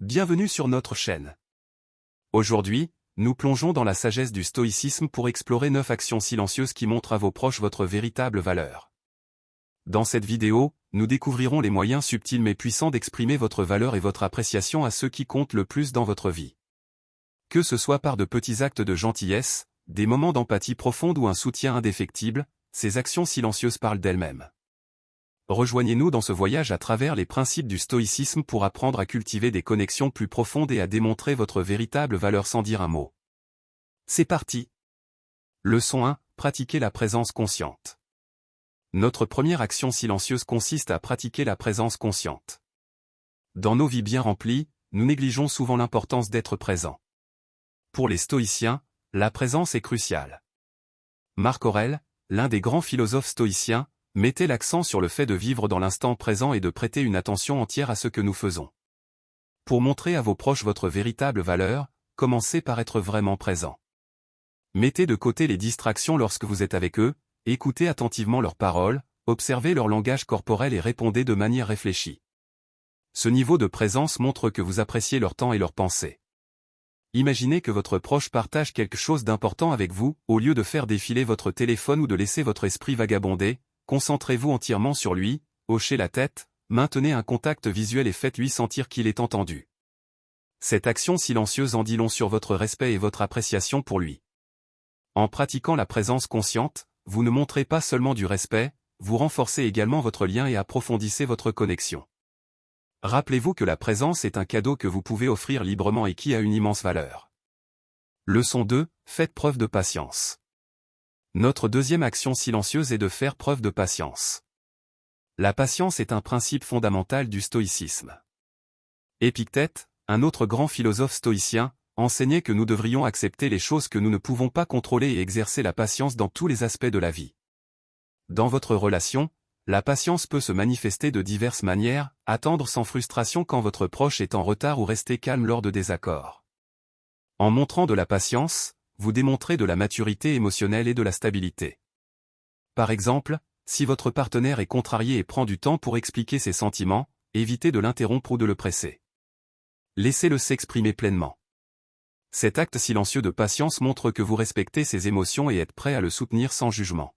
Bienvenue sur notre chaîne. Aujourd'hui, nous plongeons dans la sagesse du stoïcisme pour explorer 9 actions silencieuses qui montrent à vos proches votre véritable valeur. Dans cette vidéo, nous découvrirons les moyens subtils mais puissants d'exprimer votre valeur et votre appréciation à ceux qui comptent le plus dans votre vie. Que ce soit par de petits actes de gentillesse, des moments d'empathie profonde ou un soutien indéfectible, ces actions silencieuses parlent d'elles-mêmes. Rejoignez-nous dans ce voyage à travers les principes du stoïcisme pour apprendre à cultiver des connexions plus profondes et à démontrer votre véritable valeur sans dire un mot. C'est parti! Leçon 1. Pratiquer la présence consciente. Notre première action silencieuse consiste à pratiquer la présence consciente. Dans nos vies bien remplies, nous négligeons souvent l'importance d'être présent. Pour les stoïciens, la présence est cruciale. Marc Aurèle, l'un des grands philosophes stoïciens, mettez l'accent sur le fait de vivre dans l'instant présent et de prêter une attention entière à ce que nous faisons. Pour montrer à vos proches votre véritable valeur, commencez par être vraiment présent. Mettez de côté les distractions lorsque vous êtes avec eux, écoutez attentivement leurs paroles, observez leur langage corporel et répondez de manière réfléchie. Ce niveau de présence montre que vous appréciez leur temps et leurs pensées. Imaginez que votre proche partage quelque chose d'important avec vous, au lieu de faire défiler votre téléphone ou de laisser votre esprit vagabonder. Concentrez-vous entièrement sur lui, hochez la tête, maintenez un contact visuel et faites-lui sentir qu'il est entendu. Cette action silencieuse en dit long sur votre respect et votre appréciation pour lui. En pratiquant la présence consciente, vous ne montrez pas seulement du respect, vous renforcez également votre lien et approfondissez votre connexion. Rappelez-vous que la présence est un cadeau que vous pouvez offrir librement et qui a une immense valeur. Leçon 2. Faites preuve de patience. Notre deuxième action silencieuse est de faire preuve de patience. La patience est un principe fondamental du stoïcisme. Épictète, un autre grand philosophe stoïcien, enseignait que nous devrions accepter les choses que nous ne pouvons pas contrôler et exercer la patience dans tous les aspects de la vie. Dans votre relation, la patience peut se manifester de diverses manières, attendre sans frustration quand votre proche est en retard ou rester calme lors de désaccords. En montrant de la patience, vous démontrez de la maturité émotionnelle et de la stabilité. Par exemple, si votre partenaire est contrarié et prend du temps pour expliquer ses sentiments, évitez de l'interrompre ou de le presser. Laissez-le s'exprimer pleinement. Cet acte silencieux de patience montre que vous respectez ses émotions et êtes prêt à le soutenir sans jugement.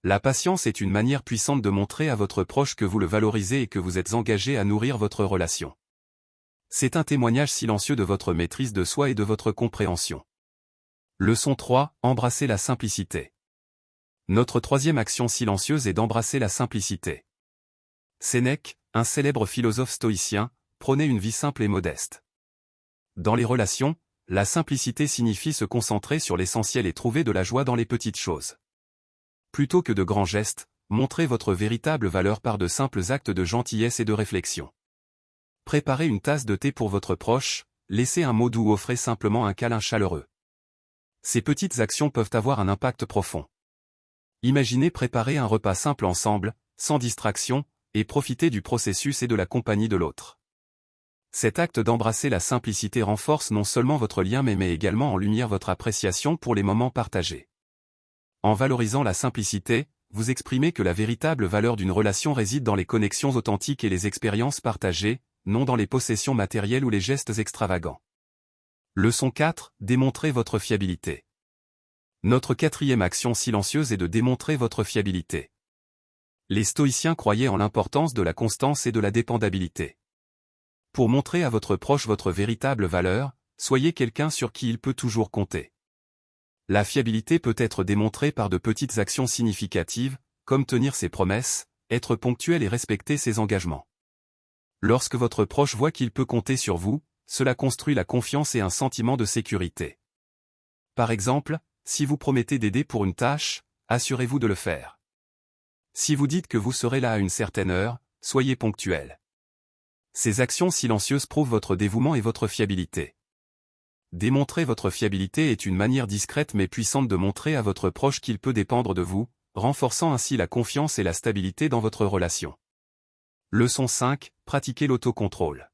La patience est une manière puissante de montrer à votre proche que vous le valorisez et que vous êtes engagé à nourrir votre relation. C'est un témoignage silencieux de votre maîtrise de soi et de votre compréhension. Leçon 3. Embrasser la simplicité. Notre troisième action silencieuse est d'embrasser la simplicité. Sénèque, un célèbre philosophe stoïcien, prônait une vie simple et modeste. Dans les relations, la simplicité signifie se concentrer sur l'essentiel et trouver de la joie dans les petites choses. Plutôt que de grands gestes, montrez votre véritable valeur par de simples actes de gentillesse et de réflexion. Préparez une tasse de thé pour votre proche, laissez un mot doux ou offrez simplement un câlin chaleureux. Ces petites actions peuvent avoir un impact profond. Imaginez préparer un repas simple ensemble, sans distraction, et profiter du processus et de la compagnie de l'autre. Cet acte d'embrasser la simplicité renforce non seulement votre lien mais met également en lumière votre appréciation pour les moments partagés. En valorisant la simplicité, vous exprimez que la véritable valeur d'une relation réside dans les connexions authentiques et les expériences partagées, non dans les possessions matérielles ou les gestes extravagants. Leçon 4. Démontrer votre fiabilité. Notre quatrième action silencieuse est de démontrer votre fiabilité. Les stoïciens croyaient en l'importance de la constance et de la dépendabilité. Pour montrer à votre proche votre véritable valeur, soyez quelqu'un sur qui il peut toujours compter. La fiabilité peut être démontrée par de petites actions significatives, comme tenir ses promesses, être ponctuel et respecter ses engagements. Lorsque votre proche voit qu'il peut compter sur vous, cela construit la confiance et un sentiment de sécurité. Par exemple, si vous promettez d'aider pour une tâche, assurez-vous de le faire. Si vous dites que vous serez là à une certaine heure, soyez ponctuel. Ces actions silencieuses prouvent votre dévouement et votre fiabilité. Démontrer votre fiabilité est une manière discrète mais puissante de montrer à votre proche qu'il peut dépendre de vous, renforçant ainsi la confiance et la stabilité dans votre relation. Leçon 5. Pratiquer l'autocontrôle.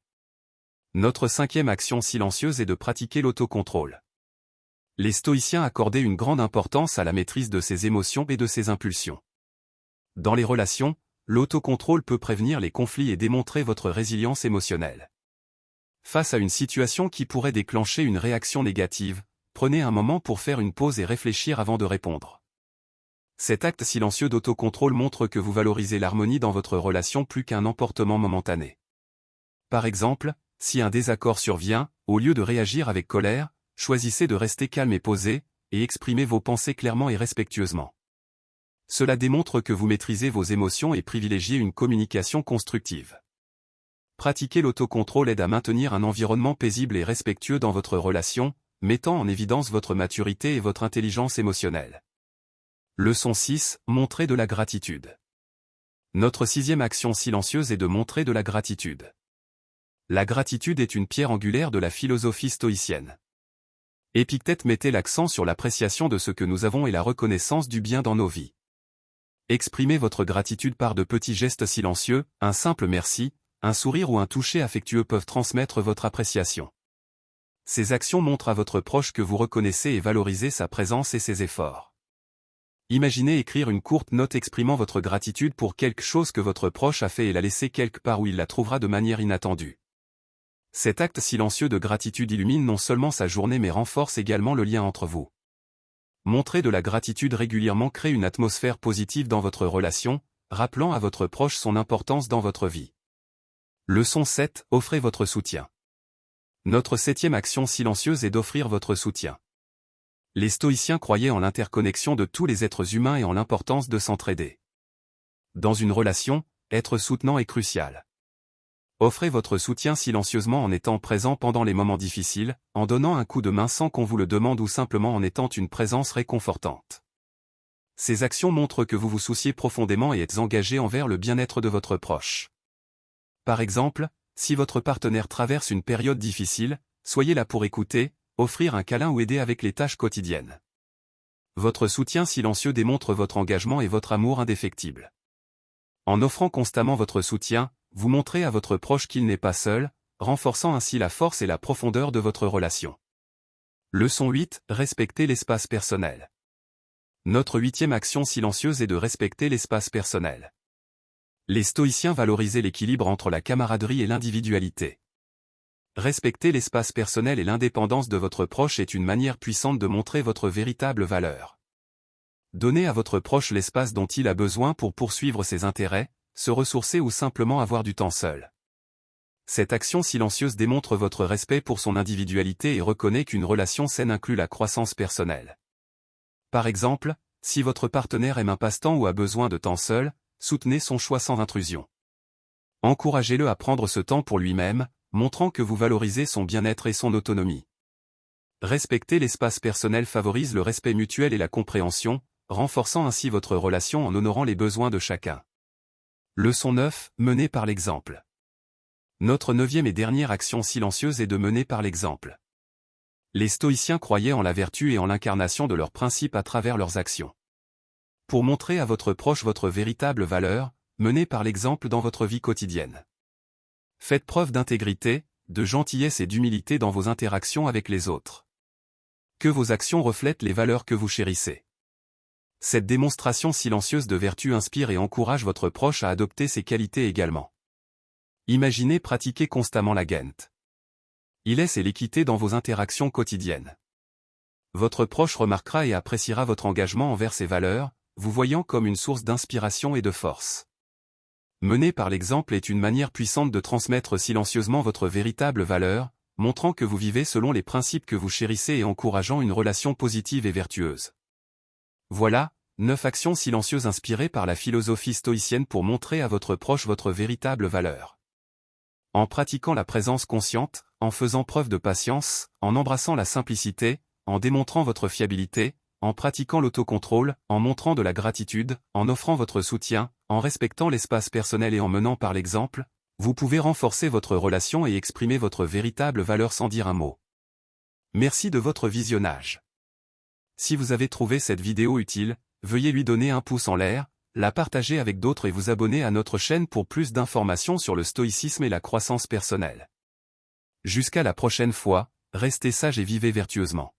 Notre cinquième action silencieuse est de pratiquer l'autocontrôle. Les stoïciens accordaient une grande importance à la maîtrise de ses émotions et de ses impulsions. Dans les relations, l'autocontrôle peut prévenir les conflits et démontrer votre résilience émotionnelle. Face à une situation qui pourrait déclencher une réaction négative, prenez un moment pour faire une pause et réfléchir avant de répondre. Cet acte silencieux d'autocontrôle montre que vous valorisez l'harmonie dans votre relation plus qu'un emportement momentané. Par exemple, si un désaccord survient, au lieu de réagir avec colère, choisissez de rester calme et posé, et exprimez vos pensées clairement et respectueusement. Cela démontre que vous maîtrisez vos émotions et privilégiez une communication constructive. Pratiquer l'autocontrôle aide à maintenir un environnement paisible et respectueux dans votre relation, mettant en évidence votre maturité et votre intelligence émotionnelle. Leçon 6. Montrer de la gratitude. Notre 6e action silencieuse est de montrer de la gratitude. La gratitude est une pierre angulaire de la philosophie stoïcienne. Épictète mettait l'accent sur l'appréciation de ce que nous avons et la reconnaissance du bien dans nos vies. Exprimez votre gratitude par de petits gestes silencieux, un simple merci, un sourire ou un toucher affectueux peuvent transmettre votre appréciation. Ces actions montrent à votre proche que vous reconnaissez et valorisez sa présence et ses efforts. Imaginez écrire une courte note exprimant votre gratitude pour quelque chose que votre proche a fait et la laisser quelque part où il la trouvera de manière inattendue. Cet acte silencieux de gratitude illumine non seulement sa journée mais renforce également le lien entre vous. Montrer de la gratitude régulièrement crée une atmosphère positive dans votre relation, rappelant à votre proche son importance dans votre vie. Leçon 7. Offrez votre soutien. Notre 7e action silencieuse est d'offrir votre soutien. Les stoïciens croyaient en l'interconnexion de tous les êtres humains et en l'importance de s'entraider. Dans une relation, être soutenant est crucial. Offrez votre soutien silencieusement en étant présent pendant les moments difficiles, en donnant un coup de main sans qu'on vous le demande ou simplement en étant une présence réconfortante. Ces actions montrent que vous vous souciez profondément et êtes engagé envers le bien-être de votre proche. Par exemple, si votre partenaire traverse une période difficile, soyez là pour écouter, offrir un câlin ou aider avec les tâches quotidiennes. Votre soutien silencieux démontre votre engagement et votre amour indéfectible. En offrant constamment votre soutien, vous montrez à votre proche qu'il n'est pas seul, renforçant ainsi la force et la profondeur de votre relation. Leçon 8. Respecter l'espace personnel. Notre 8e action silencieuse est de respecter l'espace personnel. Les stoïciens valorisaient l'équilibre entre la camaraderie et l'individualité. Respecter l'espace personnel et l'indépendance de votre proche est une manière puissante de montrer votre véritable valeur. Donnez à votre proche l'espace dont il a besoin pour poursuivre ses intérêts, se ressourcer ou simplement avoir du temps seul. Cette action silencieuse démontre votre respect pour son individualité et reconnaît qu'une relation saine inclut la croissance personnelle. Par exemple, si votre partenaire aime un passe-temps ou a besoin de temps seul, soutenez son choix sans intrusion. Encouragez-le à prendre ce temps pour lui-même, montrant que vous valorisez son bien-être et son autonomie. Respecter l'espace personnel favorise le respect mutuel et la compréhension, renforçant ainsi votre relation en honorant les besoins de chacun. Leçon 9. Mener par l'exemple. Notre 9e et dernière action silencieuse est de mener par l'exemple. Les stoïciens croyaient en la vertu et en l'incarnation de leurs principes à travers leurs actions. Pour montrer à votre proche votre véritable valeur, menez par l'exemple dans votre vie quotidienne. Faites preuve d'intégrité, de gentillesse et d'humilité dans vos interactions avec les autres. Que vos actions reflètent les valeurs que vous chérissez. Cette démonstration silencieuse de vertu inspire et encourage votre proche à adopter ces qualités également. Imaginez pratiquer constamment la gentillesse et l'équité dans vos interactions quotidiennes. Votre proche remarquera et appréciera votre engagement envers ces valeurs, vous voyant comme une source d'inspiration et de force. Mener par l'exemple est une manière puissante de transmettre silencieusement votre véritable valeur, montrant que vous vivez selon les principes que vous chérissez et encourageant une relation positive et vertueuse. Voilà, 9 actions silencieuses inspirées par la philosophie stoïcienne pour montrer à votre proche votre véritable valeur. En pratiquant la présence consciente, en faisant preuve de patience, en embrassant la simplicité, en démontrant votre fiabilité, en pratiquant l'autocontrôle, en montrant de la gratitude, en offrant votre soutien, en respectant l'espace personnel et en menant par l'exemple, vous pouvez renforcer votre relation et exprimer votre véritable valeur sans dire un mot. Merci de votre visionnage. Si vous avez trouvé cette vidéo utile, veuillez lui donner un pouce en l'air, la partager avec d'autres et vous abonner à notre chaîne pour plus d'informations sur le stoïcisme et la croissance personnelle. Jusqu'à la prochaine fois, restez sages et vivez vertueusement.